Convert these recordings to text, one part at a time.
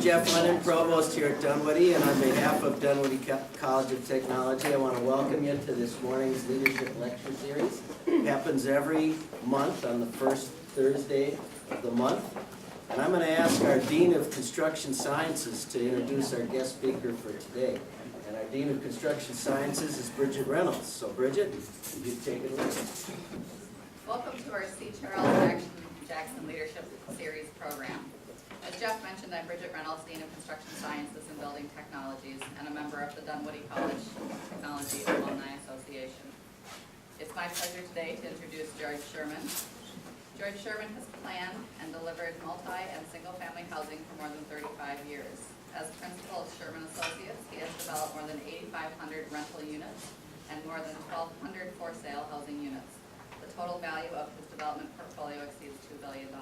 Jeff Lennon, Provost here at Dunwoody, and on behalf of Dunwoody College of Technology, I want to welcome you to this morning's Leadership Lecture Series. It happens every month on the first Thursday of the month. And I'm going to ask our Dean of Construction Sciences to introduce our guest speaker for today. And our Dean of Construction Sciences is Bridget Reynolds. So Bridget, you take it away. Welcome to our C. Charles Jackson Leadership Series program. As Jeff mentioned, I'm Bridget Reynolds, Dean of Construction Sciences and Building Technologies, and a member of the Dunwoody College of Technology Alumni Association. It's my pleasure today to introduce George Sherman. George Sherman has planned and delivered multi- and single-family housing for more than 35 years. As principal of Sherman Associates, he has developed more than 8,500 rental units and more than 1,200 for-sale housing units. The total value of his development portfolio exceeds $2 billion.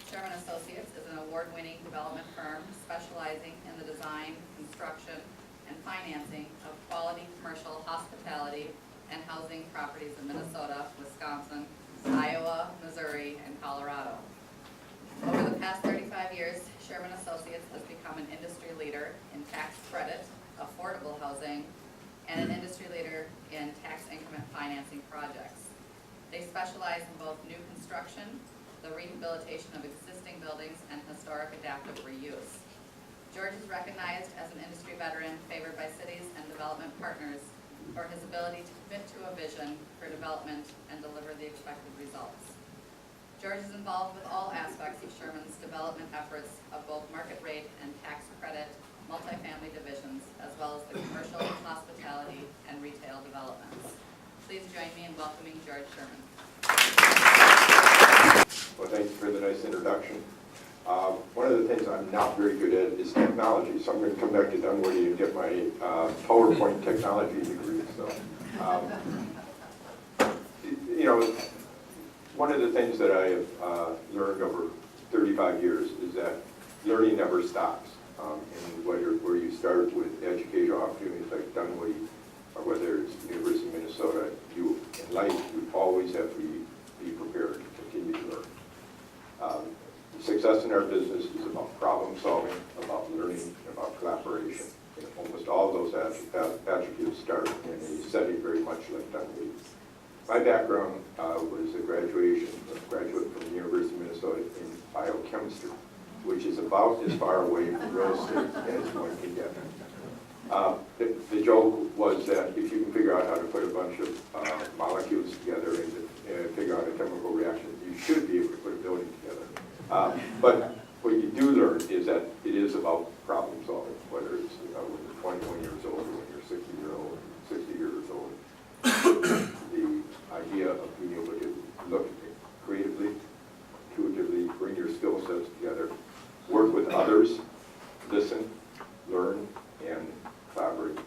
Sherman Associates is an award-winning development firm specializing in the design, construction, and financing of quality commercial hospitality and housing properties in Minnesota, Wisconsin, Iowa, Missouri, and Colorado. Over the past 35 years, Sherman Associates has become an industry leader in tax credit, affordable housing, and an industry leader in tax increment financing projects. They specialize in both new construction, the rehabilitation of existing buildings, and historic adaptive reuse. George is recognized as an industry veteran favored by cities and development partners for his ability to commit to a vision for development and deliver the expected results. George is involved with all aspects of Sherman's development efforts of both market rate and tax credit multifamily divisions, as well as the commercial, hospitality, and retail developments. Please join me in welcoming George Sherman. Well, thank you for the nice introduction. One of the things I'm not very good at is technology, so I'm going to come back to Dunwoody and get my PowerPoint technology degree. So, you know, one of the things that I have learned over 35 years is that learning never stops. And where you start with educational opportunities like Dunwoody, or whether it's the University of Minnesota, in life, you always have to be prepared to continue to learn. Success in our business is about problem solving, about learning, about collaboration. And almost all of those attributes start in a setting very much like Dunwoody. My background was a graduate from the University of Minnesota in biochemistry, which is about as far away from real estate as one can get. The joke was that if you can figure out how to put a bunch of molecules together and figure out a chemical reaction, you should be able to put a building together. But what you do learn is that it is about problem solving, whether it's when you're 21 years old or when you're 60 years old. The idea of being able to look creatively, intuitively, bring your skill sets together, work with others, listen, learn, and collaborate.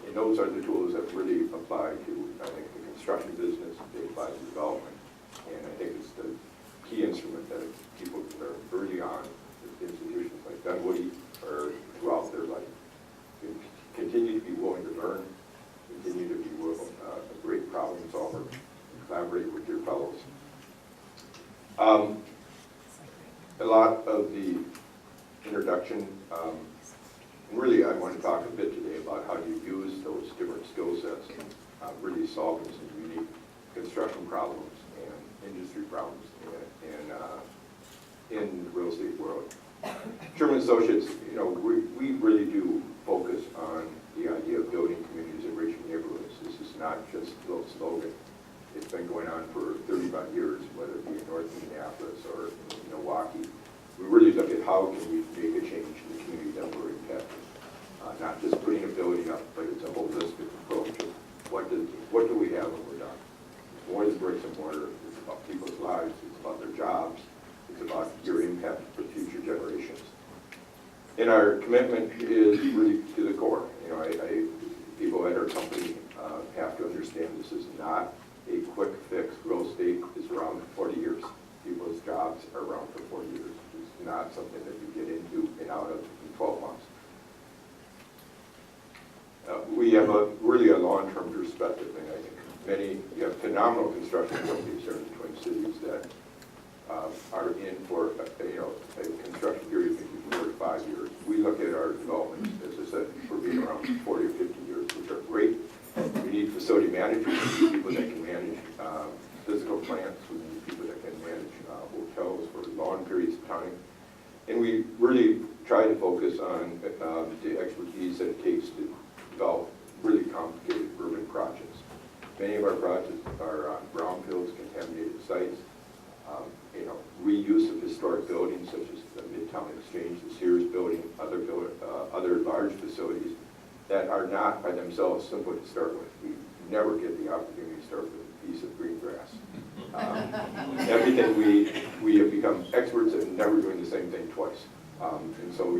And those are the tools that really apply to, I think, the construction business, they apply to development. And I think it's the key instrument that people can learn early on with institutions like Dunwoody or throughout their life. And continue to be willing to learn, continue to be a great problem solver, and collaborate with your fellows. A lot of the introduction, and really I want to talk a bit today about how you use those different skill sets in really solving some unique construction problems and industry problems in the real estate world. Sherman Associates, you know, we really do focus on the idea of building communities and enriching neighborhoods. This is not just a little slogan. It's been going on for 35 years, whether it be in North Minneapolis or in Milwaukee. We really look at how can we make a change in the community that we're impacting. Not just putting a building up, but it's a holistic approach of what do we have when we're done. It's more than bricks and mortar. It's about people's lives. It's about their jobs. It's about your impact for future generations. And our commitment is really to the core. You know, people at our company have to understand this is not a quick fix. Real estate is around for 40 years. People's jobs are around for 40 years. It's not something that you get into and out of in 12 months. We have really a long-term perspective, and I think you have phenomenal construction companies here in the Twin Cities that are in for a construction period of 50 to 5 years. We look at our developments, as I said, for being around 40 or 50 years, which are great. We need facility managers, we need people that can manage physical plants, we need people that can manage hotels for long periods of time. And we really try to focus on the expertise that it takes to develop really complicated urban projects. Many of our projects are on brownfields, contaminated sites, reuse of historic buildings such as the Midtown Exchange, the Sears building, other large facilities that are not by themselves simple to start with. We never get the opportunity to start with a piece of green grass. Everything we have become experts at never doing the same thing twice. And so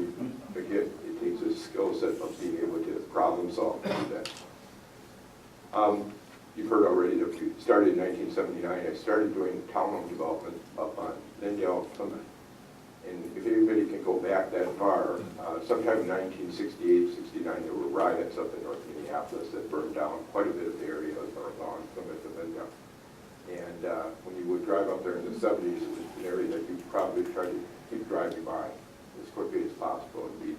again, it takes a skill set of being able to problem solve and do that. You've heard already that we started in 1979. I started doing townhome development up on Lindale, Plymouth. And if anybody can go back that far, sometime in 1968, 69, there were riots up in North Minneapolis that burned down quite a bit of the area along Plymouth and Lindale. And when you would drive up there in the 70s, it was an area that you probably try to keep driving by as quickly as possible. And we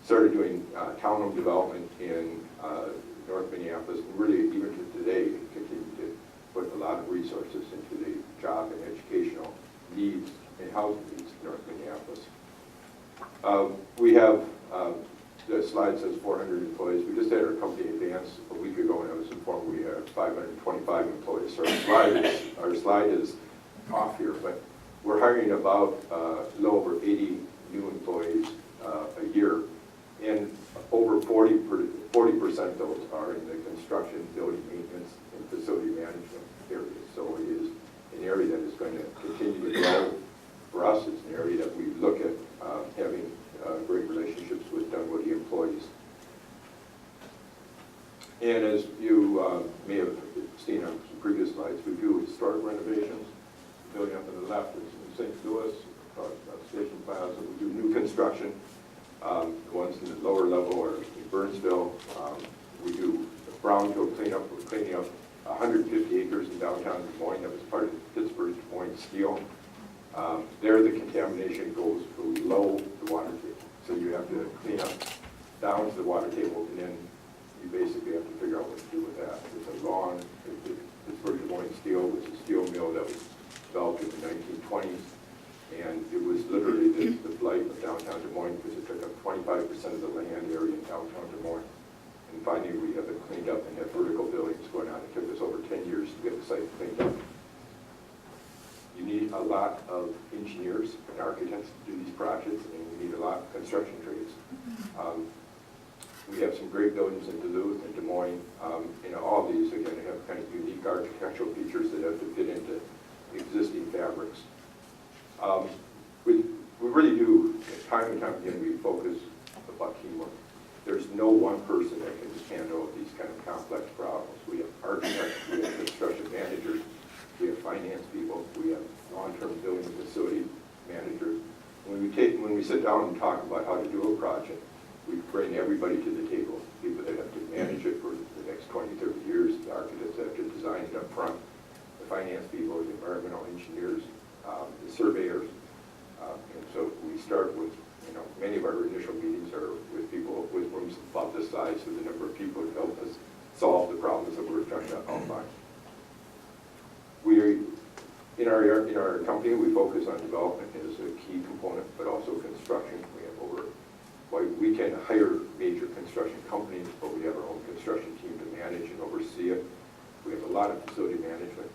started doing townhome development in North Minneapolis, and really even to today continue to put a lot of resources into the job and educational needs and housing needs in North Minneapolis. We have, the slide says 400 employees. We just had our company advance a week ago, and I was informed we have 525 employees. So our slide is off here, but we're hiring about a little over 80 new employees a year, and over 40% of those are in the construction, building maintenance, and facility management areas. So it is an area that is going to continue to grow. For us, it's an area that we look at having great relationships with Dunwoody employees. And as you may have seen on some previous slides, we do historic renovations. The building up on the left is in St. Louis, Station Plaza. We do new construction. The ones in the lower level are in Burnsville. We do brownfield cleanup. We're cleaning up 150 acres in downtown Des Moines. That was part of Pittsburgh Des Moines Steel. There, the contamination goes below the water table. So you have to clean up down to the water table, and then you basically have to figure out what to do with that. It's a long, Pittsburgh Des Moines Steel was a steel mill that was developed in the 1920s. And it was literally the blight of downtown Des Moines because it took up 25% of the land area in downtown Des Moines. And finally, we have it cleaned up and have vertical buildings going on. It took us over 10 years to get the site cleaned up. You need a lot of engineers and architects to do these projects, and you need a lot of construction trades. We have some great buildings in Duluth and Des Moines. All of these, again, have kind of unique architectural features that have to fit into existing fabrics. We really do, time and time again, we focus about teamwork. There's no one person that can just handle these kind of complex problems. We have architects, we have construction managers, we have finance people, we have long-term building facility managers. When we sit down and talk about how to do a project, we bring everybody to the table, people that have to manage it for the next 20, 30 years, the architects that have to design it up front, the finance people, the environmental engineers, the surveyors. And so we start with, many of our initial meetings are with people with rooms about this size, so the number of people to help us solve the problems that we're trying to outline. In our company, we focus on development as a key component, but also construction. We have we can hire major construction companies, but we have our own construction team to manage and oversee it. We have a lot of facility management.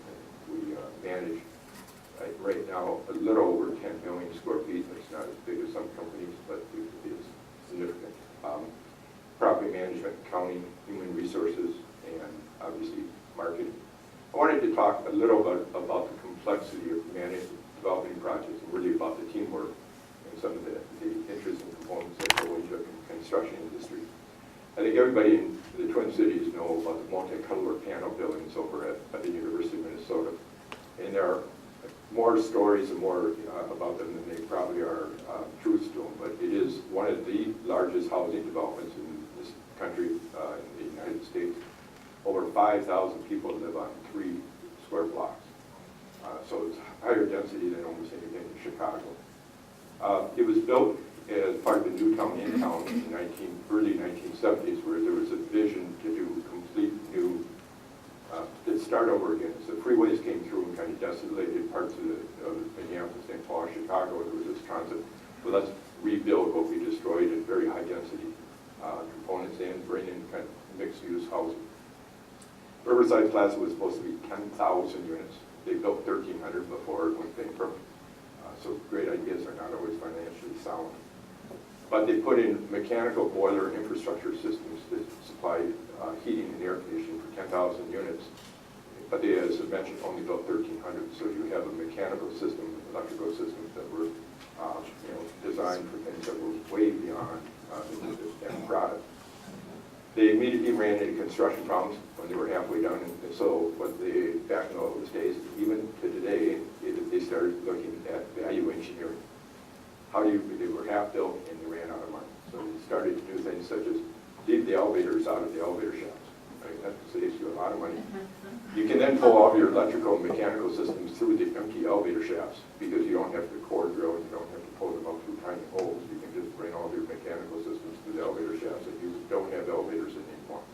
We manage right now a little over 10 million square feet. It's not as big as some companies, but it is significant. Property management, accounting, human resources, and obviously marketing. I wanted to talk a little bit about the complexity of developing projects and really about the teamwork and some of the interesting components that go into the construction industry. I think everybody in the Twin Cities know about the multi-color panel buildings over at the University of Minnesota. And there are more stories and more about them than they probably are truths to them, but it is one of the largest housing developments in this country, in the United States. Over 5,000 people live on 3 square blocks. So it's higher density than almost anything in Chicago. It was built as part of the new town in town in the early 1970s, where there was a vision to do complete new, to start over again. So freeways came through and kind of desolated parts of Minneapolis, St. Paul, Chicago, and there was this concept, well, let's rebuild what we destroyed in very high density components and bring in kind of mixed use housing. Riverside Plaza was supposed to be 10,000 units. They built 1,300 before it went bankrupt. So great ideas are not always financially sound. But they put in mechanical boiler infrastructure systems that supplied heating and air conditioning for 10,000 units. But they, as I mentioned, only built 1,300. So you have a mechanical system, electrical systems that were designed for things that were way beyond the end product. They immediately ran into construction problems when they were halfway done, and so what they, back in those days, even to today, they started looking at value engineering. They were half built and they ran out of money. So they started to do things such as leave the elevators out of the elevator shafts. Right? That saves you a lot of money. You can then pull all your electrical and mechanical systems through the empty elevator shafts because you don't have to core drill and you don't have to pull them up through tiny holes. You can just bring all your mechanical systems through the elevator shafts and you don't have elevators in anymore.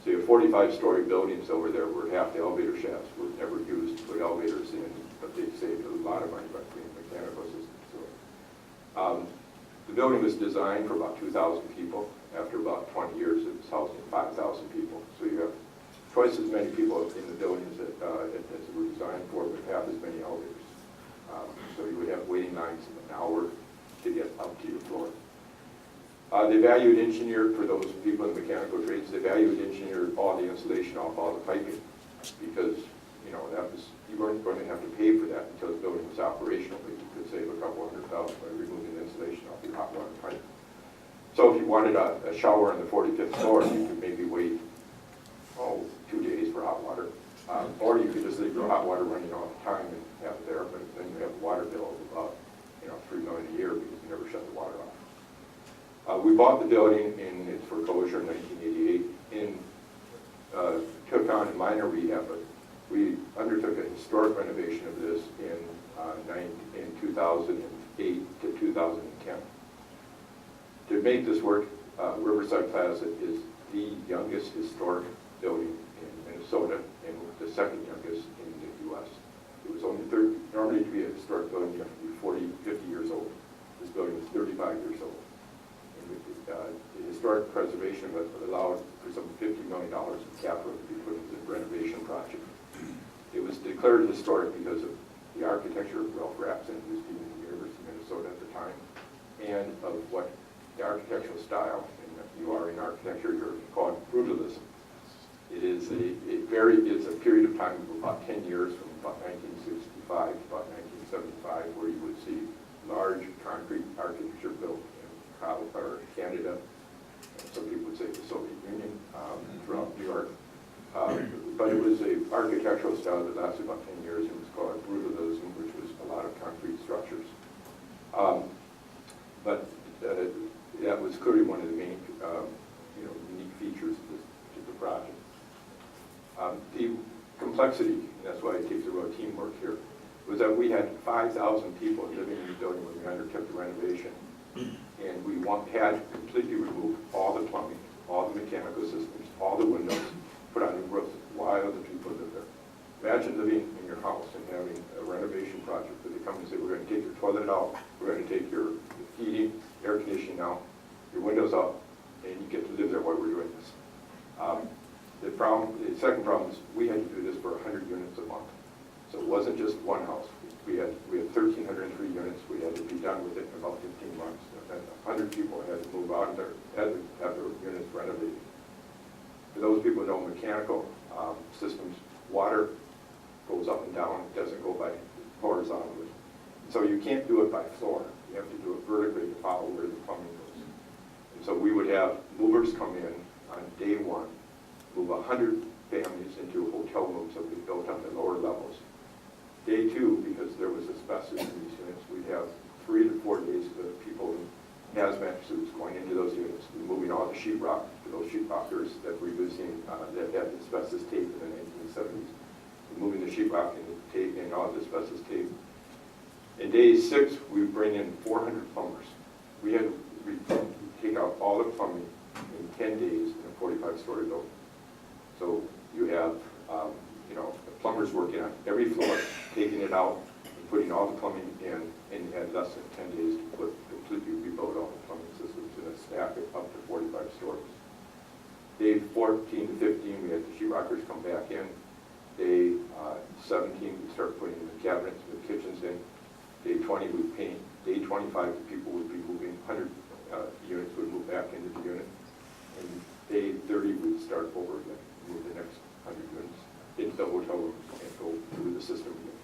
So you have 45-story buildings over there where half the elevator shafts were never used to put elevators in, but they saved a lot of money by putting mechanical systems through it. The building was designed for about 2,000 people. After about 20 years, it was housing 5,000 people. So you have twice as many people in the buildings as it were designed for, but half as many elevators. So you would have waiting lines of an hour to get up to your floor. They valued engineered, for those people in the mechanical trades, they valued engineered all the insulation off all the piping because, you weren't going to have to pay for that until the building was operational, but you could save a couple $100,000 by removing the insulation off your hot water pipe. So if you wanted a shower on the 45th floor, you could maybe wait, 2 days for hot water. Or you could just leave your hot water running all the time and have it there, but then you have a water bill of about $3 million a year because you never shut the water off. We bought the building in its foreclosure in 1988 and took on a minor rehab, but we undertook a historic renovation of this in 2008 to 2010. To make this work, Riverside Plaza is the youngest historic building in Minnesota and the second youngest in the U.S. It was only normally to be a historic building, you have to be 40, 50 years old. This building is 35 years old. The historic preservation allowed for some $50 million of capital to be put into the renovation project. It was declared historic because of the architecture of Ralph Rapson, who was dean of the University of Minnesota at the time, and of what the architectural style, and if you are in architecture, you're called brutalism. It is it's a period of time of about 10 years, from about 1965 to about 1975, where you would see large concrete architecture built in Canada, and some people would say the Soviet Union, throughout New York. But it was an architectural style that lasted about 10 years. It was called brutalism, which was a lot of concrete structures. But that was clearly one of the main unique features of the project. The complexity, and that's why it takes a real teamwork here, was that we had 5,000 people living in the building when we undertook the renovation. And we had completely removed all the plumbing, all the mechanical systems, all the windows, put on new roofs while the people live there. Imagine living in your house and having a renovation project where they come and say, we're going to take your toilet out, we're going to take your heating, air conditioning out, your windows out, and you get to live there while we're doing this. The second problem is we had to do this for 100 units a month. So it wasn't just one house. We had 1,303 units. We had to be done with it in about 15 months. And 100 people had to move out there, had to have their units renovated. For those people who know mechanical systems, water goes up and down. It doesn't go by horizontally. So you can't do it by floor. You have to do it vertically to follow where the plumbing goes. And so we would have movers come in on day one, move 100 families into hotel rooms that we built on the lower levels. Day two, because there was asbestos in these units, we'd have 3 to 4 days of people in hazmat suits going into those units, removing all the sheetrock to those sheetrockers that were using that had asbestos tape in the 1970s, removing the sheetrock and the tape and all the asbestos tape. In day 6, we bring in 400 plumbers we take out all the plumbing in 10 days in a 45-story building. So you have, the plumbers working on every floor, taking it out, and putting all the plumbing in, and you had less than 10 days to completely rebuild all the plumbing systems and stack it up to 45 stories. Day 14 to 15, we had the sheetrockers come back in. Day 17, we start putting the cabinets and the kitchens in. Day 20, we paint. Day 25, the people would be moving, 100 units would move back into the unit. And day 30, we'd start over again, move the next 100 units into the hotel rooms and go through the system again.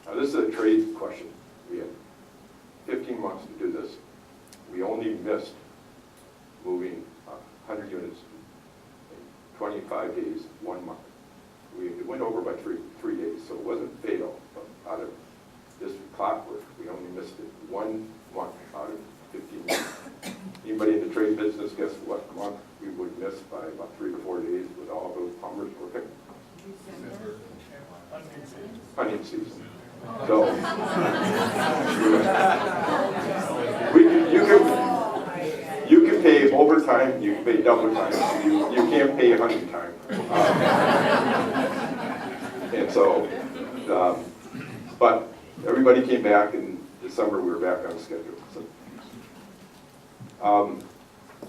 Now, this is a trade question. We had 15 months to do this. We only missed moving 100 units in 25 days, 1 month. It went over by three days, so it wasn't fatal, but out of this clockwork, we only missed it 1 month out of 15 months. Anybody in the trade business, guess what month we would miss by about 3 to 4 days with all those plumbers working? Onion season. So, you can pay overtime, you can pay double time, you can't pay honey time. And so, but everybody came back in December, we were back on schedule.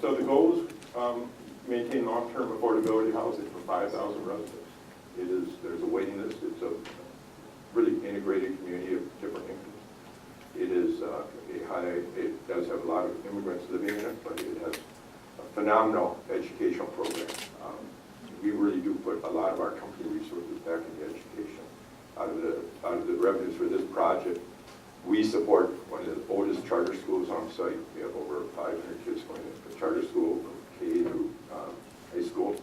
So the goals, maintain long-term affordability housing for 5,000 residents. There's a waiting list. It's a really integrated community of different incomes. It does have a lot of immigrants living in it, but it has a phenomenal educational program. We really do put a lot of our company resources back into education. Out of the revenues for this project, we support one of the oldest charter schools on site. We have over 500 kids going to charter school from K through high school.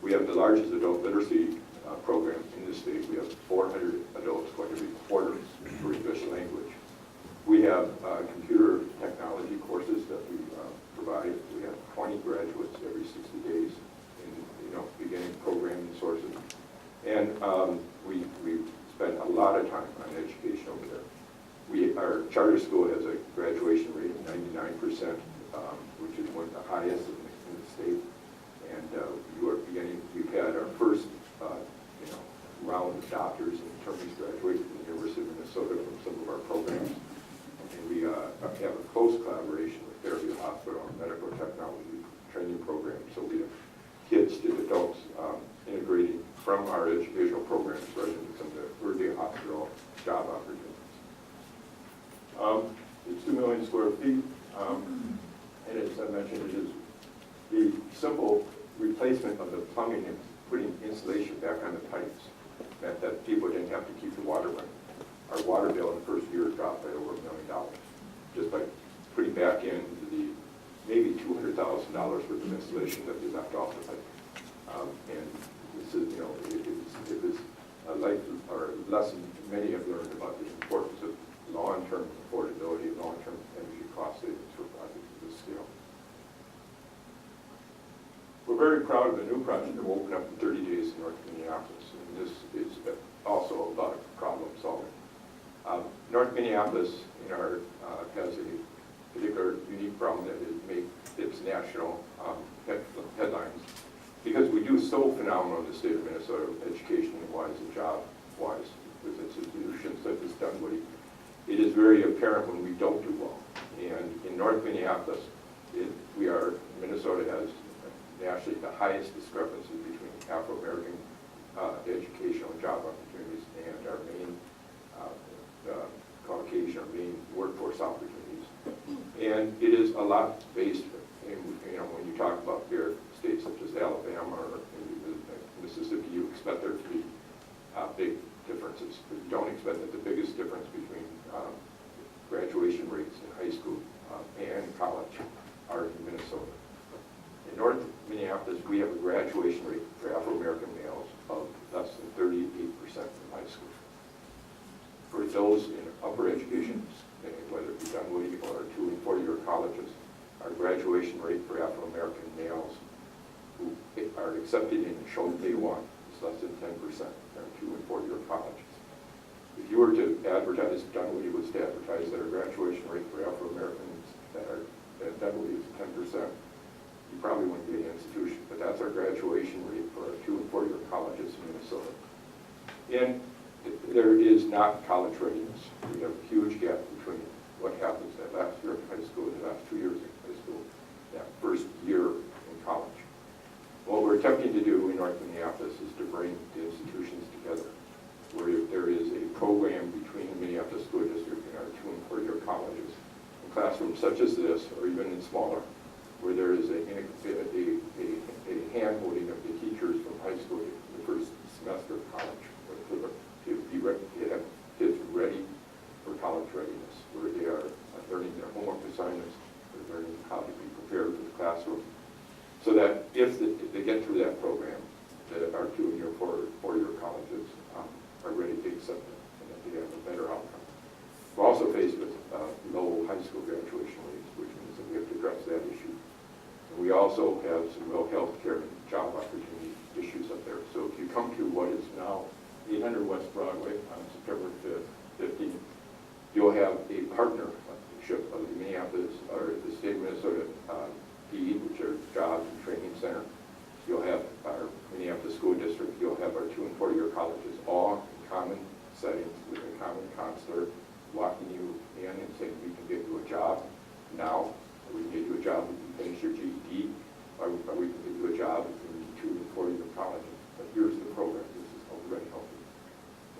We have the largest adult literacy program in the state. We have 400 adults going every quarter for English language. We have computer technology courses that we provide. We have 20 graduates every 60 days in beginning programming sources. And we spend a lot of time on education over there. Our charter school has a graduation rate of 99%, which is one of the highest in the state. And we've had our first round of doctors and attorneys graduate from the University of Minnesota from some of our programs. And we have a close collaboration with Fairview Hospital and medical technology training program. So we have kids to adults integrating from our educational programs right into some of the Fairview Hospital job opportunities. It's 2 million square feet, and as I mentioned, it is the simple replacement of the plumbing and putting insulation back on the pipes meant that people didn't have to keep the water running. Our water bill in the first year dropped by over $1 million just by putting back in the maybe $200,000 worth of insulation that we left off the pipe. And this is, it was a life or a lesson many have learned about the importance of long-term affordability, long-term energy cost savings for projects of this scale. We're very proud of the new project that will open up in 30 days in North Minneapolis, and this is also about problem solving. North Minneapolis has a particular unique problem that it's national headlines because we do so phenomenal in the state of Minnesota, education-wise and job-wise, with institutions such as Dunwoody. It is very apparent when we don't do well. And in North Minneapolis, Minnesota has nationally the highest discrepancy between Afro-American educational and job opportunities and our main Caucasian, our main workforce opportunities. And it is a lot based in, when you talk about here states such as Alabama or Mississippi, you expect there to be big differences, but you don't expect that the biggest difference between graduation rates in high school and college are in Minnesota. In North Minneapolis, we have a graduation rate for Afro-American males of less than 38% in high school. For those in upper education, whether it be Dunwoody or 2- and 4-year colleges, our graduation rate for Afro-American males who are accepted in Choate Day 1 is less than 10% in our 2- and 4-year colleges. If you were to advertise, Dunwoody was to advertise that our graduation rate for Afro-Americans that are at Dunwoody is 10%, you probably wouldn't be an institution. But that's our graduation rate for our 2- and 4-year colleges in Minnesota. And there is not college readiness. We have a huge gap between what happens that last year in high school and the last 2 years in high school, that first year in college. What we're attempting to do in North Minneapolis is to bring the institutions together, where there is a program between the Minneapolis School District and our 2- and 4-year colleges, in classrooms such as this, or even in smaller, where there is a hand-holding of the teachers from high school to the first semester of college, to be ready, to have kids ready for college readiness, where they are learning their homework assignments, they're learning how to be prepared for the classroom, so that if they get through that program, that our 2- and 4-year colleges are ready to accept them, and that they have a better outcome. We're also faced with low high school graduation rates, which means that we have to address that issue. And we also have some real health care and job opportunity issues up there. So if you come to what is now 800 West Broadway on September 5th, 15th, you'll have a partnership of the Minneapolis, or the state of Minnesota PE, which are Jobs and Training Center. You'll have our Minneapolis School District. You'll have our 2- and 4-year colleges, all in common settings with a common counselor walking you in and saying, we can get you a job now, or we can get you a job when you finish your GED, or we can get you a job in 2- and 4-year colleges. But here's the program. This is already helping.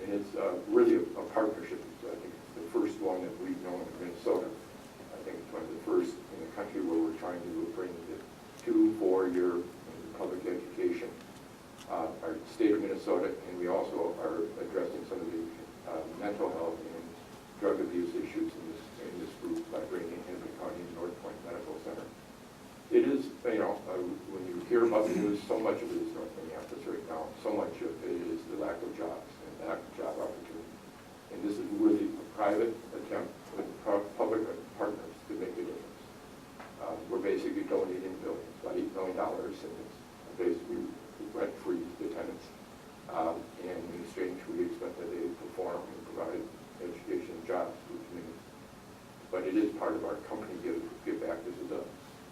And it's really a partnership. I think it's the first one that we've known in Minnesota. I think it's one of the first in the country where we're trying to bring the 2- and 4-year public education, our state of Minnesota, and we also are addressing some of the mental health and drug abuse issues in this group by bringing in Hennepin County and North Point Medical Center. It is, when you hear about the news, so much of it is North Minneapolis right now. So much of it is the lack of jobs and lack of job opportunity. And this is really a private attempt with public partners to make a difference. We're basically donating buildings, about $8 million, and it's basically rent-free to tenants. And in exchange, we expect that they perform and provide education and jobs to the community. But it is part of our company give back. This is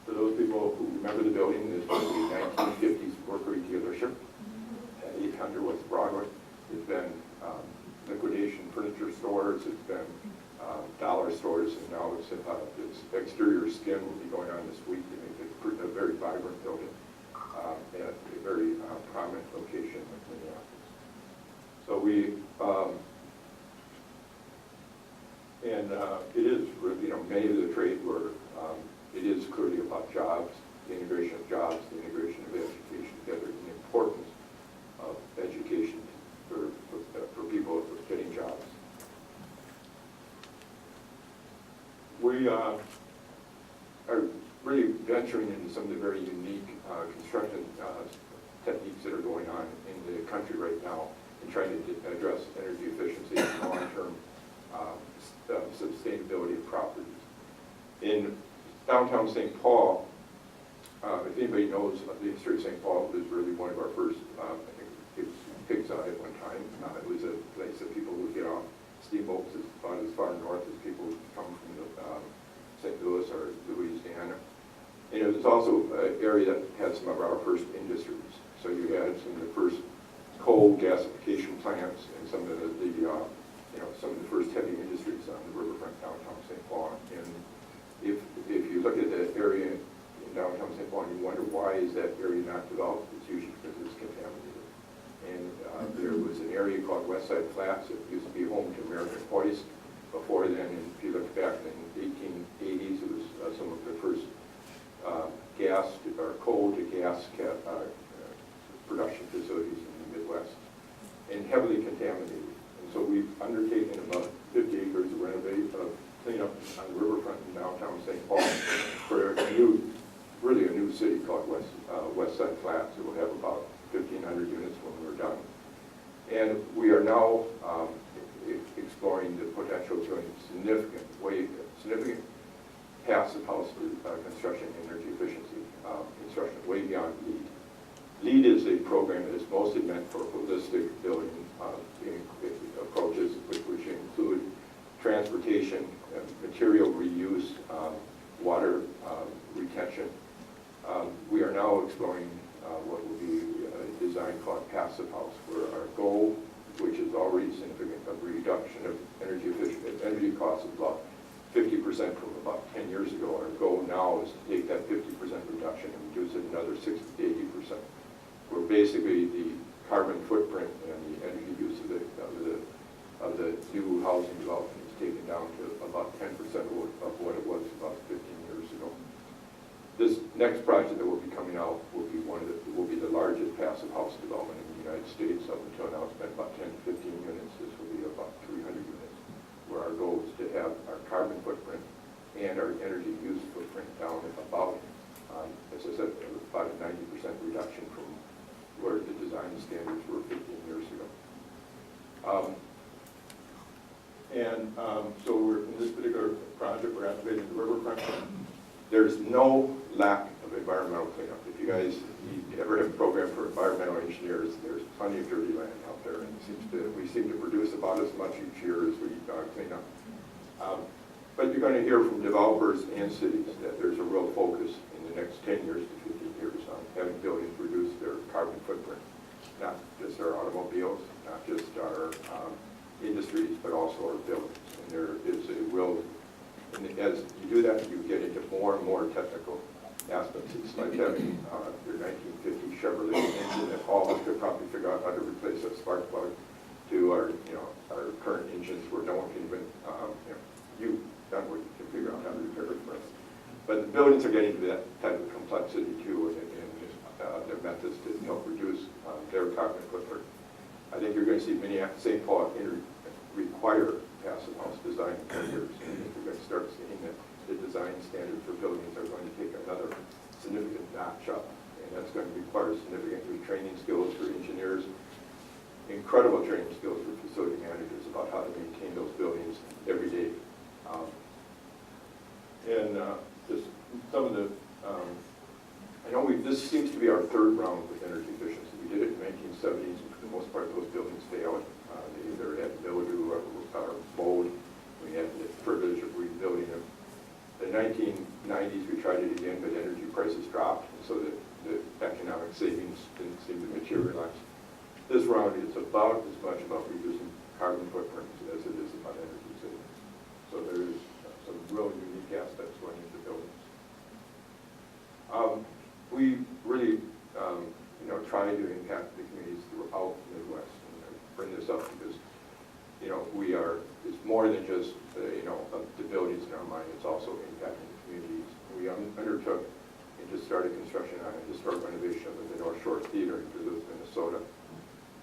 for those people who remember the building, this was a 1950s workery dealership at 800 West Broadway. It's been liquidation furniture stores, it's been dollar stores, and now it's exterior skin will be going on this week to make it a very vibrant building at a very prominent location in Minneapolis. So it is, many of the trade were, it is clearly about jobs, the integration of jobs, the integration of education together, and the importance of education for people getting jobs. We are really venturing into some of the very unique construction techniques that are going on in the country right now and trying to address energy efficiency and long-term sustainability of properties. In downtown St. Paul, if anybody knows the history of St. Paul, it was really one of our first, I think it was Pig's Eye at one time. It was a place that people would get off steamboats as far north as people would come from St. Louis or Louisiana. And it was also an area that had some of our first industries. So you had some of the first coal gasification plants and some of some of the first heavy industries on the riverfront downtown St. Paul. And if you look at that area in downtown St. Paul, and you wonder why is that area not developed, it's usually because it's contaminated. And there was an area called Westside Flats that used to be home to American Hoist. Before then, and if you look back in the 1880s, it was some of the first gas or coal to gas production facilities in the Midwest, and heavily contaminated. And so we've undertaken about 50 acres of cleanup on the riverfront in downtown St. Paul for really a new city called Westside Flats. It will have about 1,500 units when we're done. And we are now exploring the potential to significant passive house construction energy efficiency construction way beyond LEED. LEED is a program that is mostly meant for holistic building approaches, which include transportation, material reuse, water call it passive house, where our goal, which is already significant, of reduction of energy costs of about 50% from about 10 years ago. Our goal now is to take that 50% reduction and reduce it another 60 to 80%. Where basically the carbon footprint and the energy use of the new housing development is taken down to about 10% of what it was about 15 years ago. This next project that will be coming out will be the largest passive house development in the United States. Up until now, it's been about 10 to 15 units. This will be about 300 units, where our goal is to have our carbon footprint and our energy use footprint down at about, as I said, about a 90% reduction from where the design standards were 15 years ago. So we're in this particular project, we're activating the riverfront. There's no lack of environmental cleanup. If you guys ever have a program for environmental engineers, there's plenty of dirty land out there, and we seem to produce about as much each year as we clean up. But you're going to hear from developers and cities that there's a real focus in the next 10 years to 15 years on having buildings reduce their carbon footprint, not just our automobiles, not just our industries, but also our buildings. And there is a real, and as you do that, you get into more and more technical aspects. It's like having your 1950 Chevrolet engine that all of us could probably figure out how to replace a spark plug, to our, our current engines where no one can even, Dunwoody can figure out how to repair it for us. But the buildings are getting to that type of complexity too, and their methods to help reduce their carbon footprint. I think you're going to see many St. Paul require passive house design in 10 years. I think you're going to start seeing that the design standards for buildings are going to take another significant notch up, and that's going to require significant retraining skills for engineers, incredible training skills for facility managers about how to maintain those buildings every day. Just some of the, I know this seems to be our third round with energy efficiency. We did it in the 1970s, and for the most part those buildings failed. They either had mildew or mold. We had the privilege of rebuilding them. In the 1990s we tried it again, but energy prices dropped, and so the economic savings didn't seem to materialize. This round is about as much about reducing carbon footprints as it is about energy savings. So there's some real unique aspects going into buildings. We really, try to impact the communities throughout the Midwest. And I bring this up because, it's more than just, the buildings in our mind, it's also impacting the communities. We undertook and just started construction on a historic renovation of the North Shore Theater in Duluth, Minnesota.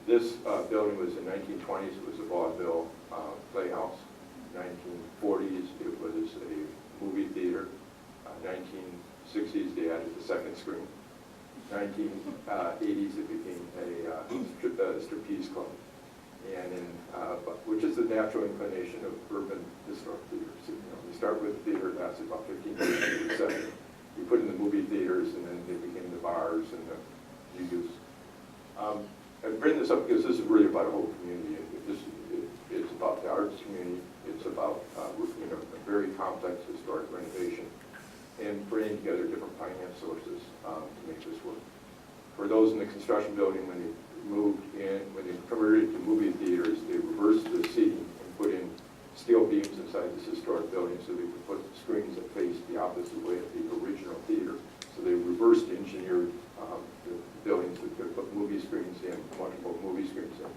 This building was in the 1920s. It was a vaudeville playhouse. 1940s, it was a movie theater. 1960s, they added the second screen. 1980s, it became a striptease club, and which is the natural inclination of urban historic theaters. You start with the theater, it lasted about 15 years, 70. You put in the movie theaters, and then they became the bars and the use. I bring this up because this is really about a whole community. It's about the arts community. It's about a very complex historic renovation and bringing together different finance sources to make this work. For those in the construction building, when they moved in, when they converted to movie theaters, they reversed the seating and put in steel beams inside this historic building so they could put screens that faced the opposite way of the original theater. So they reversed engineered the buildings that could put movie screens in, multiple movie screens in.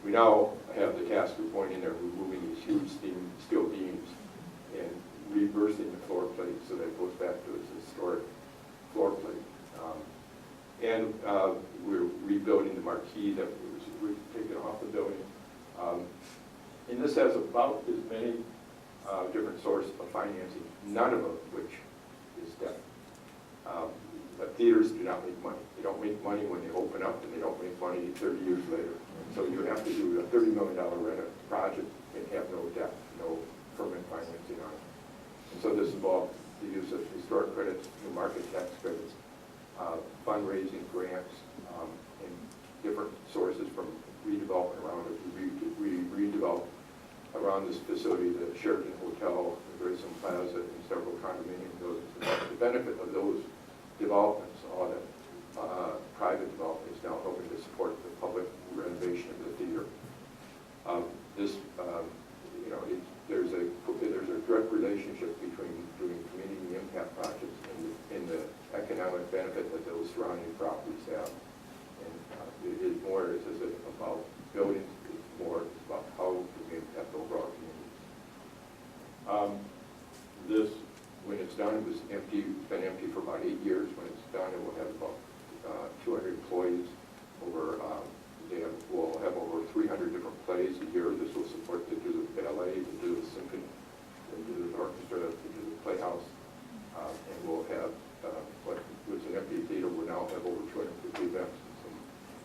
We now have the task of going in there, removing these huge steel beams and reversing the floor plate so that it goes back to its historic floor plate. We're rebuilding the marquee that was taken off the building. And this has about as many different sources of financing, none of them which is debt. But theaters do not make money. They don't make money when they open up, and they don't make money 30 years later. So you have to do a $30 million rent project and have no debt, no permanent financing on it. And so this involved the use of historic credits, new market tax credits, fundraising grants, and different sources from redevelopment around it. We redeveloped around this facility the Sheraton Hotel, the Grayson Plaza, and several condominium buildings. And the benefit of those developments, all that private development, is now helping to support about buildings, it's more about how we impact the overall community. This, when it's done, it was empty, it's been empty for about 8 years. When it's done, it will have about 200 employees. We'll have over 300 different plays a year. This will support the ballet, the symphony, the orchestra, the playhouse, and we'll have what was an empty theater. We'll now have over 250 events, and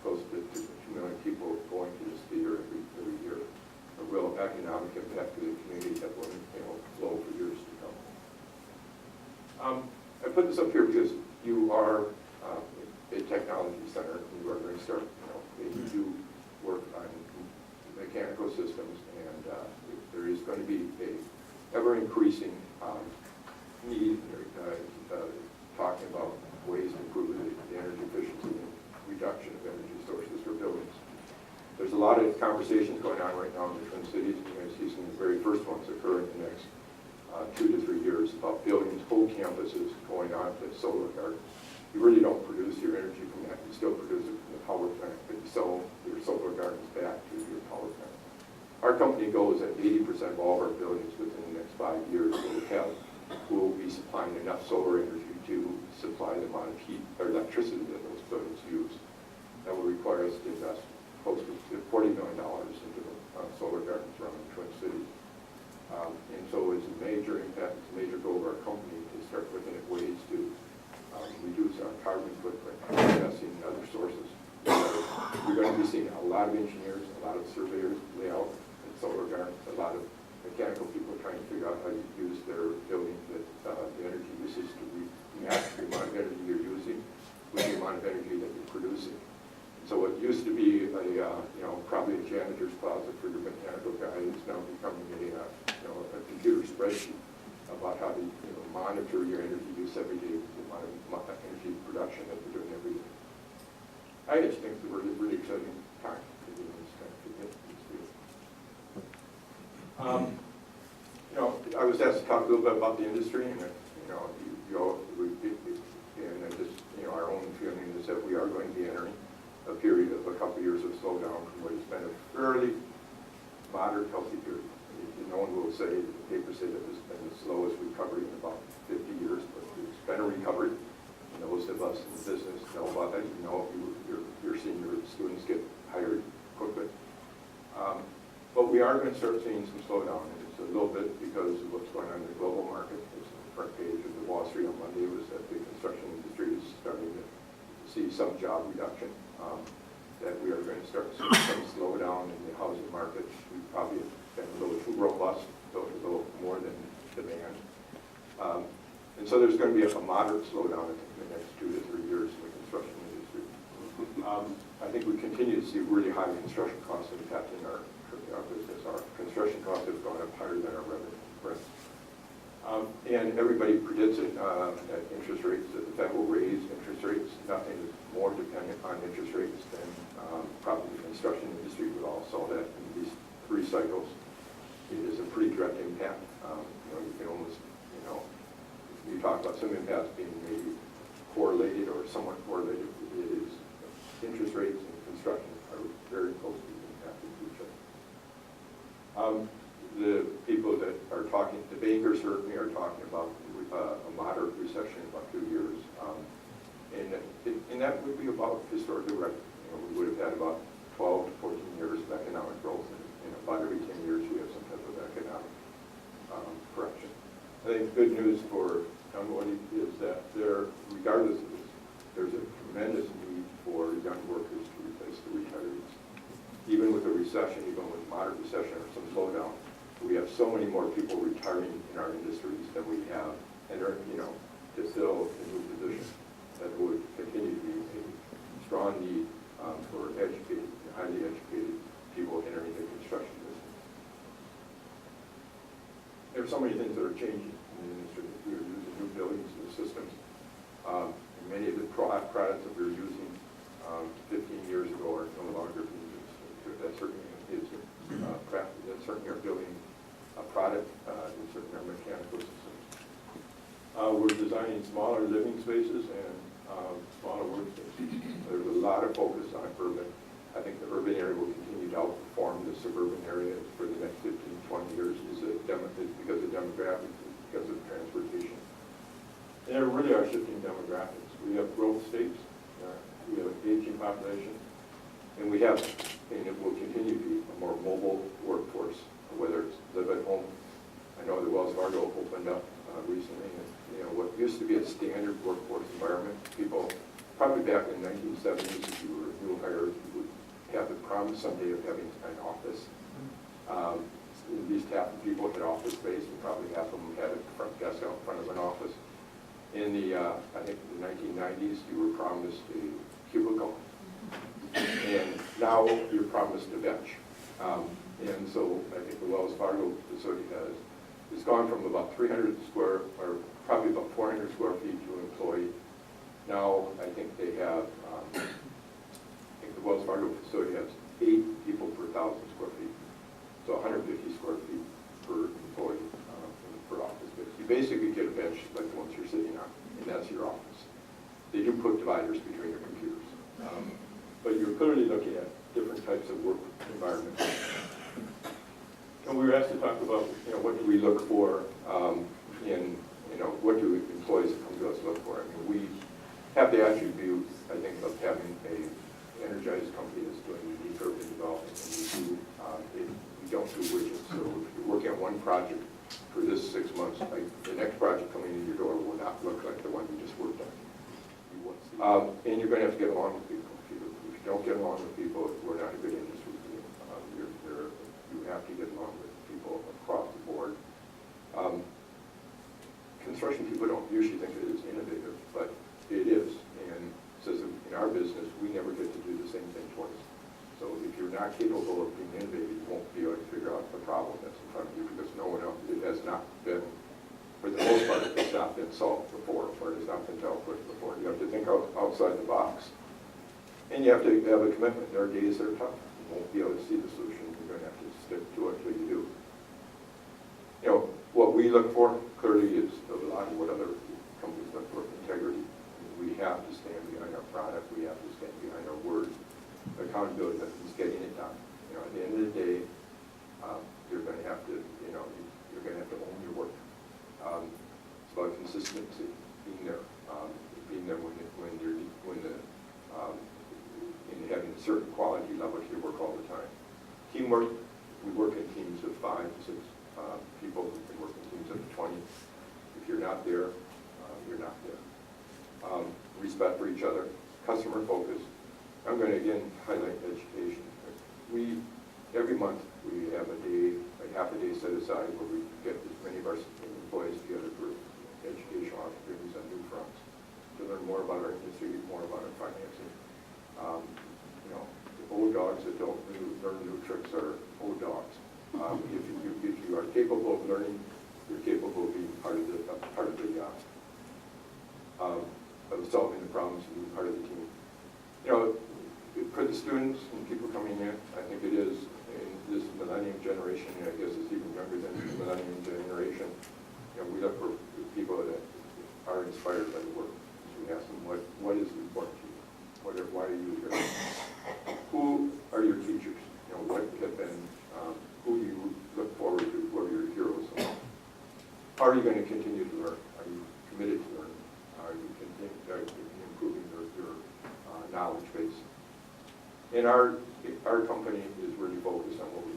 close to 2 million people going to this theater every year. A real economic impact to the community that will flow for years to come. I put this up here because you are a technology center, and you are going to start. You do work on mechanical systems, and there is going to be a ever-increasing need, talking about ways to improve the energy efficiency and reduction of energy sources for buildings. There's a lot of conversations going on right now in the Twin Cities. You're going to see some of the very first ones occur in the next 2 to 3 years about buildings, whole campuses going on to solar gardens. You really don't produce your energy from that. You still produce it from the power plant, but you sell your solar gardens back to your power plant. Our company goes at 80% of all of our buildings within the next 5 years. We'll be supplying enough solar energy to supply the amount of heat or electricity that those buildings use. That will require us to invest close to $40 million into solar gardens around the Twin Cities. And so it's a major impact, it's a major goal of our company to start looking at ways to reduce our carbon footprint, investing in other sources. You're going to be seeing a lot of engineers, a lot of surveyors lay out in solar gardens, a lot of mechanical people trying to figure out how to use their buildings, the energy usage to match the amount of energy you're using with the amount of energy that you're producing. So what used to be probably a janitor's closet for your mechanical guy is now becoming a computer spreadsheet about how to monitor your energy use every day, the amount of energy production that you're doing every day. I just think it's a really, really exciting time to be in this kind of field. I was asked to talk a little bit about the industry, and our own feeling is that we are going to be entering a period of a couple years of slowdown from what has been a fairly moderate, healthy period. No one will say, the papers say that this has been the slowest recovery in about 50 years, but it's been a recovery. And those of us in the business know about that. You're seeing your students get hired quickly. But we are going to start seeing some slowdown. And it's a little bit because of what's going on in the global market. It's on the front page of the Wall Street on Monday was that the construction industry is starting to see some job reduction. That we are going to start seeing some slowdown in the housing market. We probably been a little too robust, so a little more than demand. And so there's going to be a moderate slowdown in the next 2 to 3 years in the construction industry. I think we continue to see really high construction costs impacting our business. Our construction costs have gone up higher than our revenue. And everybody predicts it, that interest rates, that the Fed will raise interest rates. Nothing is more dependent on interest rates than probably the construction industry. We all saw that in these 3 cycles. It is a pretty direct impact. You can almost, you talk about some impacts being maybe correlated or somewhat correlated. It is interest rates and construction are very closely impacted to each other. The people that are talking, the bankers certainly are talking about a moderate recession in about 2 years. And that would be about historically right. We would have had about 12 to 14 years of economic growth, and about every 10 years we have some type of economic correction. I think good news for Dunwoody is that regardless of this, there's a tremendous need for young workers to replace the retirees. Even with a recession, even with moderate recession or some slowdown, we have so many more people retiring in our industries than we have, and to fill a new position that would continue to be a strong need for educated, highly educated people entering the construction business. There are so many things that are changing in the industry. We are using new buildings, new systems. And many of the products that we were using 15 years ago are no longer being used. That certainly is that's certainly our building product, and certainly our mechanical systems. We're designing smaller living spaces and smaller workspaces. There's a lot of focus on urban. I think the urban area will suburban area for the next 15, 20 years is because of demographics, because of transportation. And there really are shifting demographics. We have growth states, we have an aging population, and we have, and it will continue to be, a more mobile workforce, whether it's live at home. I know that Wells Fargo opened up recently, and what used to be a standard workforce environment, people, probably back in the 1970s, if you were a new hire, you would have the promise someday of having an office. At least half the people had office space, and probably half of them had a front desk out in front of an office. In the, I think the 1990s, you were promised a cubicle, and now you're promised a bench. And so I think the Wells Fargo facility it's gone from about 300 square, or probably about 400 square feet to an employee. Now I think they have, I think the Wells Fargo facility has 8 people per 1,000 square feet. So 150 square feet per employee per office space. You basically get a bench like the ones you're sitting on, and that's your office. They do put dividers between your computers. But you're clearly looking at different types of work environments. And we were asked to talk about, what do we look for in, what do employees that come to us look for? I mean, we have the attribute, I think, of having a energized company that's doing unique urban development. And we don't do widgets. So if you're working on one project for this 6 months, the next project coming in your door will not look like the one you just worked on. And you're going to have to get along with people. If you don't get along with people, we're not a good industry for you. You have to get along with people across the board. Construction people don't usually think it is innovative, but it is. And says in our business, we never get to do the same thing twice. So if you're not capable of being innovative, you won't be able to figure out the problem that's in front of you, because no one else, it has not been, for the most part, it's not been solved before, or it has not been dealt with before. You have to think outside the box. And you have to have a commitment. There are days that are tough. You won't be able to see the solution. You're going to have to stick to it until you do. What we look for, clearly, is a lot of what other companies look for: integrity. We have to stand behind our product. We have to stand behind our word. Accountability is getting it done. At the end of the day, you're going to have to, you're going to have to own your work. It's about consistency, being there in having a certain quality level to your work all the time. Teamwork, we work in teams of 5 to 6 people. We can work in teams of 20. If you're not there, you're not there. Respect for each other, customer focus. I'm going to again highlight education. Every month we have a day, like half a day set aside, where we get as many of our employees together for educational opportunities on new fronts, to learn more about our industry, more about our financing. The old dogs that don't learn new tricks are old dogs. If you are capable of learning, you're capable of being part of solving the problems and being part of the team. For the students and people coming in, I think it is, in this millennium generation, and I guess it's even younger than the millennium generation, we look for people that are inspired by the work. So we ask them, what is important to you? Why are you here? Who are your teachers? What have been, who do you look forward to? Who are your heroes? How are you going to continue to learn? Are you committed to learning? Are you improving your knowledge base? And our company is really focused on what we